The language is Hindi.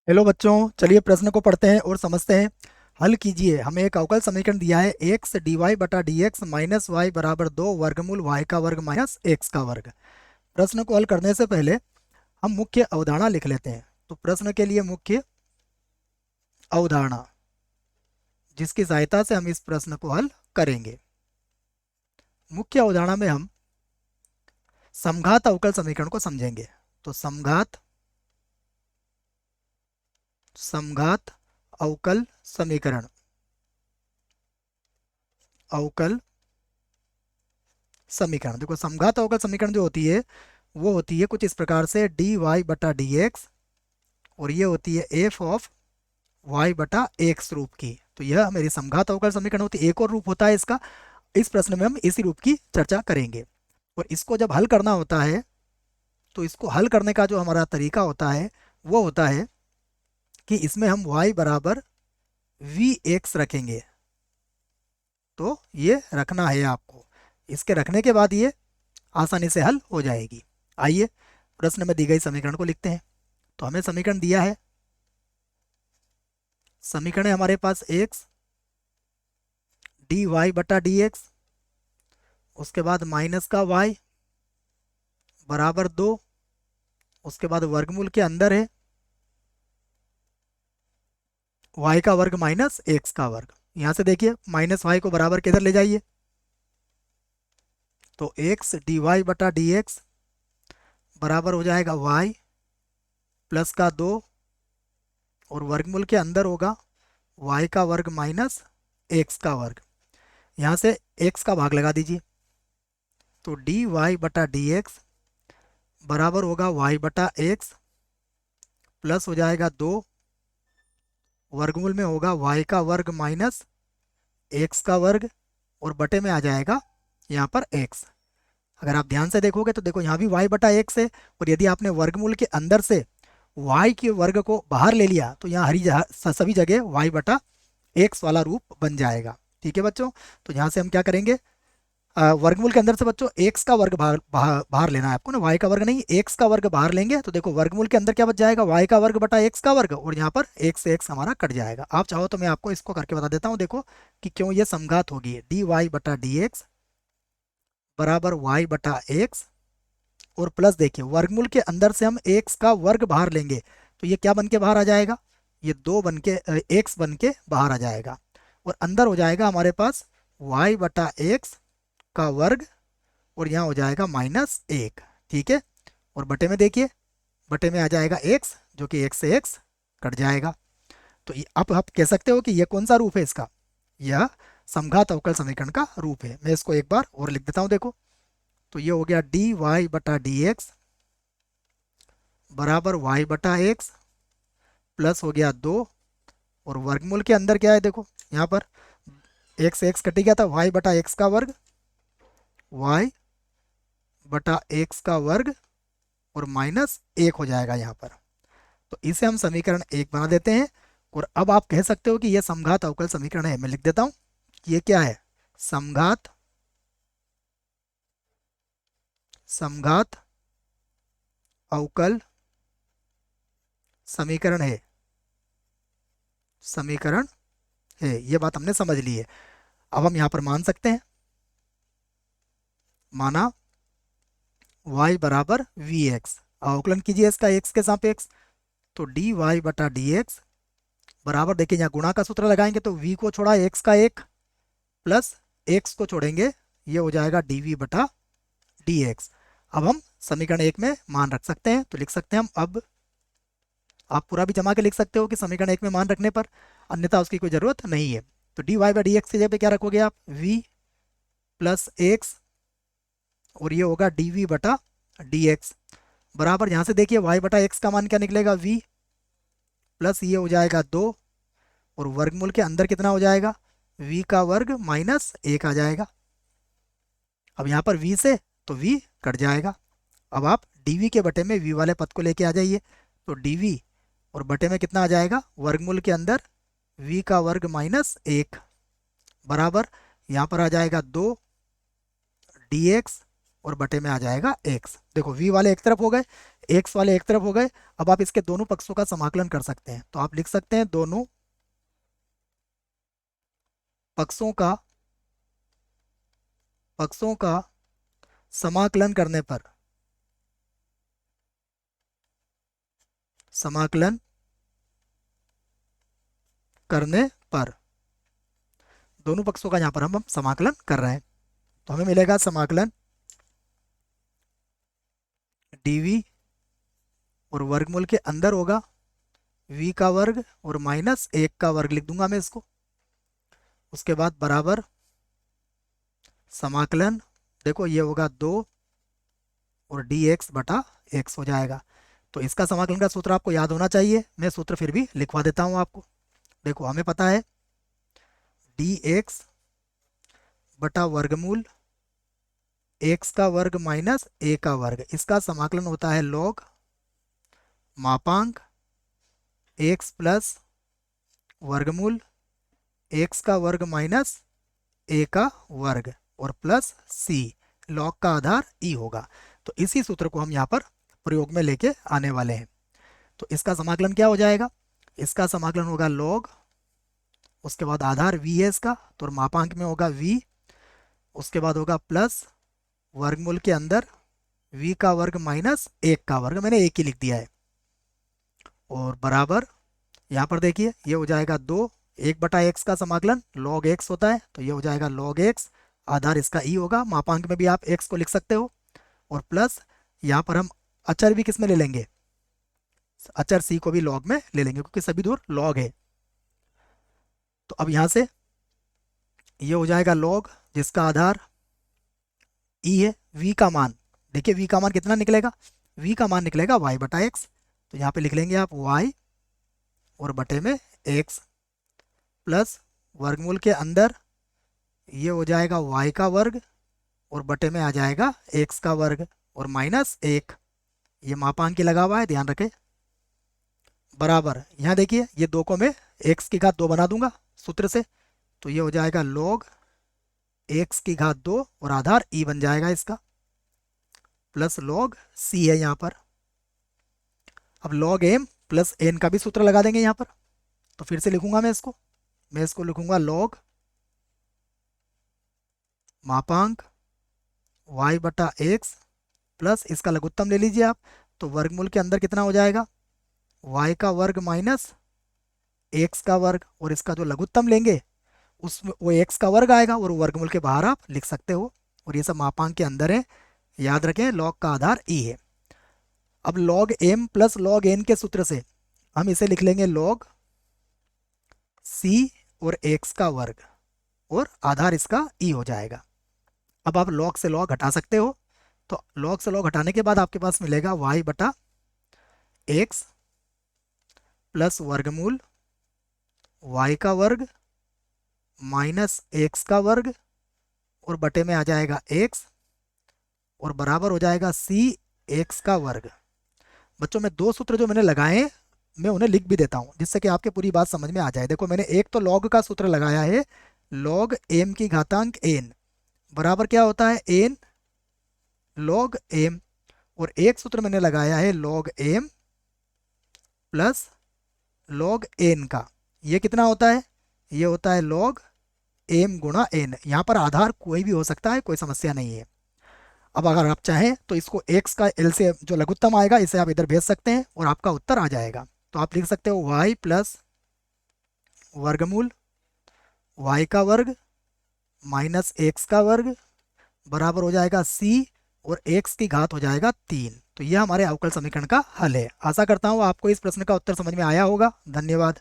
हेलो बच्चों, चलिए प्रश्न को पढ़ते हैं और समझते हैं। हल कीजिए। हमें एक अवकल समीकरण दिया है एक्स डी वाई बटा डी एक्स माइनस वाई बराबर 2 वर्गमूल वाई का वर्ग माइनस एक्स का वर्ग। प्रश्न को हल करने से पहले हम मुख्य अवधारणा लिख लेते हैं। तो प्रश्न के लिए मुख्य अवधारणा, जिसकी सहायता से हम इस प्रश्न को हल करेंगे। मुख्य अवधारणा में हम समघात अवकल समीकरण को समझेंगे। तो समघात समघात अवकल समीकरण, अवकल समीकरण देखो, समघात अवकल समीकरण जो होती है वो होती है कुछ इस प्रकार से डी वाई बटा डी एक्स, और ये होती है एफ ऑफ वाई बटा एक्स रूप की। तो यह मेरी समघात अवकल समीकरण होती है। एक और रूप होता है इसका, इस प्रश्न में हम इसी रूप की चर्चा करेंगे। और इसको जब हल करना होता है तो इसको हल करने का जो हमारा तरीका होता है वो होता है कि इसमें हम y बराबर वी एक्स रखेंगे। तो ये रखना है आपको। इसके रखने के बाद ये आसानी से हल हो जाएगी। आइए प्रश्न में दी गई समीकरण को लिखते हैं। तो हमें समीकरण दिया है, समीकरण है हमारे पास एक्स डी वाई बटा डी एक्स, उसके बाद माइनस का वाई बराबर 2, उसके बाद वर्गमूल के अंदर है वाई का वर्ग माइनस एक्स का वर्ग। यहां से देखिए माइनस वाई को बराबर किधर ले जाइए, तो एक्स डी वाई बटा डी एक्स बराबर हो जाएगा वाई प्लस का 2, और वर्गमूल के अंदर होगा वाई का वर्ग माइनस एक्स का वर्ग। यहाँ से एक्स का भाग लगा दीजिए, तो डी वाई बटा डी एक्स बराबर होगा वाई बटा एक्स प्लस हो जाएगा 2, वर्गमूल में होगा वाई का वर्ग माइनस एक्स का वर्ग, और बटे में आ जाएगा यहाँ पर एक्स। अगर आप ध्यान से देखोगे तो देखो यहाँ भी वाई बटा एक्स है, और यदि आपने वर्गमूल के अंदर से वाई के वर्ग को बाहर ले लिया तो यहाँ सभी जगह वाई बटा एक्स वाला रूप बन जाएगा। ठीक है बच्चों, तो यहाँ से हम क्या करेंगे, वर्गमूल के अंदर से बच्चों एक्स का वर्ग बाहर बाहर बाहर लेना है आपको ना, वाई का वर्ग नहीं, एक्स का वर्ग बाहर लेंगे। तो देखो वर्गमूल के अंदर क्या बच जाएगा, वाई का वर्ग बटा एक्स का वर्ग, और यहाँ पर एक्स से एक्स हमारा कट जाएगा। आप चाहो तो मैं आपको इसको करके बता देता हूँ, देखो कि क्यों ये समघात होगी। डी वाई बटा डी एक्स बराबर वाई बटा एक्स, और प्लस देखिए वर्गमूल के अंदर से हम एक्स का वर्ग बाहर लेंगे तो ये क्या बन के बाहर आ जाएगा, ये 2 बन के एक्स बन के बाहर आ जाएगा, और अंदर हो जाएगा हमारे पास वाई बटा एक्स का वर्ग, और यहाँ हो जाएगा माइनस 1। ठीक है, और बटे में देखिए, बटे में आ जाएगा एक्स, जो कि एक्स से एक्स कट जाएगा। तो अब आप कह सकते हो कि यह कौन सा रूप है इसका, यह समघात अवकल समीकरण का रूप है। मैं इसको एक बार और लिख देता हूँ, देखो तो ये हो गया डी वाई बटा डी एक्स बराबर वाई बटा एक्स प्लस हो गया 2, और वर्गमूल के अंदर क्या है, देखो यहाँ पर एक्स एक्स कटी गया था, वाई बटा एक्स का वर्ग, वाई बटा एक्स का वर्ग, और माइनस 1 हो जाएगा यहाँ पर। तो इसे हम समीकरण 1 बना देते हैं। और अब आप कह सकते हो कि यह समघात अवकल समीकरण है। मैं लिख देता हूँ कि ये क्या है, समघात समघात अवकल समीकरण है, समीकरण है। ये बात हमने समझ ली है। अब हम यहाँ पर मान सकते हैं, माना y बराबर वी एक्स, अवकलन कीजिए इसका एक्स के सापेक्ष। तो डी वाई बटा डी एक्स बराबर, देखिए यहाँ गुणा का सूत्र लगाएंगे तो v को छोड़ा x का 1 प्लस x को छोड़ेंगे, ये हो जाएगा dv बटा dx। अब हम समीकरण 1 में मान रख सकते हैं, तो लिख सकते हैं हम, अब आप पूरा भी जमा के लिख सकते हो कि समीकरण 1 में मान रखने पर, अन्यथा उसकी कोई ज़रूरत नहीं है। तो d y by d x की जगह पे क्या रखोगे आप, v प्लस एक्स, और ये होगा dv बटा dx बराबर, यहाँ से देखिए y बटा एक्स का मान क्या निकलेगा, v प्लस ये हो जाएगा 2, और वर्गमूल के अंदर कितना हो जाएगा, v का वर्ग माइनस 1 आ जाएगा। अब यहाँ पर v से तो v कट जाएगा। अब आप dv के बटे में v वाले पद को लेके आ जाइए, तो dv और बटे में कितना आ जाएगा, वर्गमूल के अंदर v का वर्ग माइनस 1 बराबर, यहाँ पर आ जाएगा 2 dx, और बटे में आ जाएगा x। देखो v वाले एक तरफ हो गए, x वाले एक तरफ हो गए। अब आप इसके दोनों पक्षों का समाकलन कर सकते हैं, तो आप लिख सकते हैं दोनों पक्षों का समाकलन करने पर, समाकलन करने पर, दोनों पक्षों का यहाँ पर हम समाकलन कर रहे हैं, तो हमें मिलेगा समाकलन dv और वर्गमूल के अंदर होगा v का वर्ग और माइनस 1 का वर्ग लिख दूंगा मैं इसको। उसके बाद बराबर समाकलन, देखो ये होगा 2 और dx बटा x हो जाएगा। तो इसका समाकलन का सूत्र आपको याद होना चाहिए, मैं सूत्र फिर भी लिखवा देता हूँ आपको। देखो हमें पता है dx बटा वर्गमूल x का वर्ग माइनस a का वर्ग, इसका समाकलन होता है log मापांक x प्लस वर्गमूल x का वर्ग माइनस a का वर्ग और प्लस c, log का आधार e होगा। तो इसी सूत्र को हम यहाँ पर प्रयोग में लेके आने वाले हैं। तो इसका समाकलन क्या हो जाएगा, इसका समाकलन होगा log, उसके बाद आधार v है इसका, तो मापांक में होगा v, उसके बाद होगा प्लस वर्गमूल के अंदर v का वर्ग माइनस 1 का वर्ग, मैंने एक ही लिख दिया है, और बराबर यहाँ पर देखिए ये हो जाएगा 2, 1 बटा x का समाकलन log x होता है, तो ये हो जाएगा log x, आधार इसका e होगा, मापांक में भी आप x को लिख सकते हो, और प्लस यहाँ पर हम अचर भी किस में ले लेंगे, अचर c को भी log में ले लेंगे क्योंकि सभी दूर log है। तो अब यहाँ से ये हो जाएगा log जिसका आधार e है, v का मान, देखिए v का मान कितना निकलेगा, v का मान निकलेगा y बटा x, तो यहाँ पे लिख लेंगे आप y और बटे में x प्लस वर्गमूल के अंदर ये हो जाएगा y का वर्ग और बटे में आ जाएगा x का वर्ग और माइनस 1, ये मापांक की लगा हुआ है ध्यान रखें, बराबर यहाँ देखिए ये 2 को मैं x की घात 2 बना दूंगा सूत्र से, तो ये हो जाएगा log x की घात 2 और आधार e बन जाएगा इसका, प्लस log c है यहाँ पर। अब log m प्लस n का भी सूत्र लगा देंगे यहाँ पर, तो फिर से लिखूंगा मैं इसको लिखूंगा log मापांक y बटा x प्लस इसका लघुत्तम ले लीजिए आप, तो वर्गमूल के अंदर कितना हो जाएगा y का वर्ग माइनस x का वर्ग, और इसका जो लघुत्तम लेंगे उसमें वो x का वर्ग आएगा और वर्गमूल के बाहर आप लिख सकते हो, और ये सब मापांक के अंदर है, याद रखें log का आधार e है। अब log m plus log n के सूत्र से हम इसे लिख लेंगे log c और x का वर्ग और आधार इसका e हो जाएगा। अब आप log से log हटा सकते हो, तो log से log हटाने के बाद आपके पास मिलेगा y बटा x प्लस वर्गमूल y का वर्ग माइनस x का वर्ग और बटे में आ जाएगा x और बराबर हो जाएगा c x का वर्ग। बच्चों में 2 सूत्र जो मैंने लगाए हैं मैं उन्हें लिख भी देता हूं जिससे कि आपके पूरी बात समझ में आ जाए। देखो मैंने एक तो log का सूत्र लगाया है log m की घातांक n बराबर क्या होता है n log m, और एक सूत्र मैंने लगाया है log m plus log n का, ये कितना होता है, ये होता है log m गुणा n। यहाँ पर आधार कोई भी हो सकता है, कोई समस्या नहीं है। अब अगर आप चाहें तो इसको x का l से जो लघुत्तम आएगा इसे आप इधर भेज सकते हैं और आपका उत्तर आ जाएगा। तो आप लिख सकते हो y प्लस वर्गमूल y का वर्ग माइनस x का वर्ग बराबर हो जाएगा c और x की घात हो जाएगा 3। तो यह हमारे अवकल समीकरण का हल है। आशा करता हूँ आपको इस प्रश्न का उत्तर समझ में आया होगा। धन्यवाद।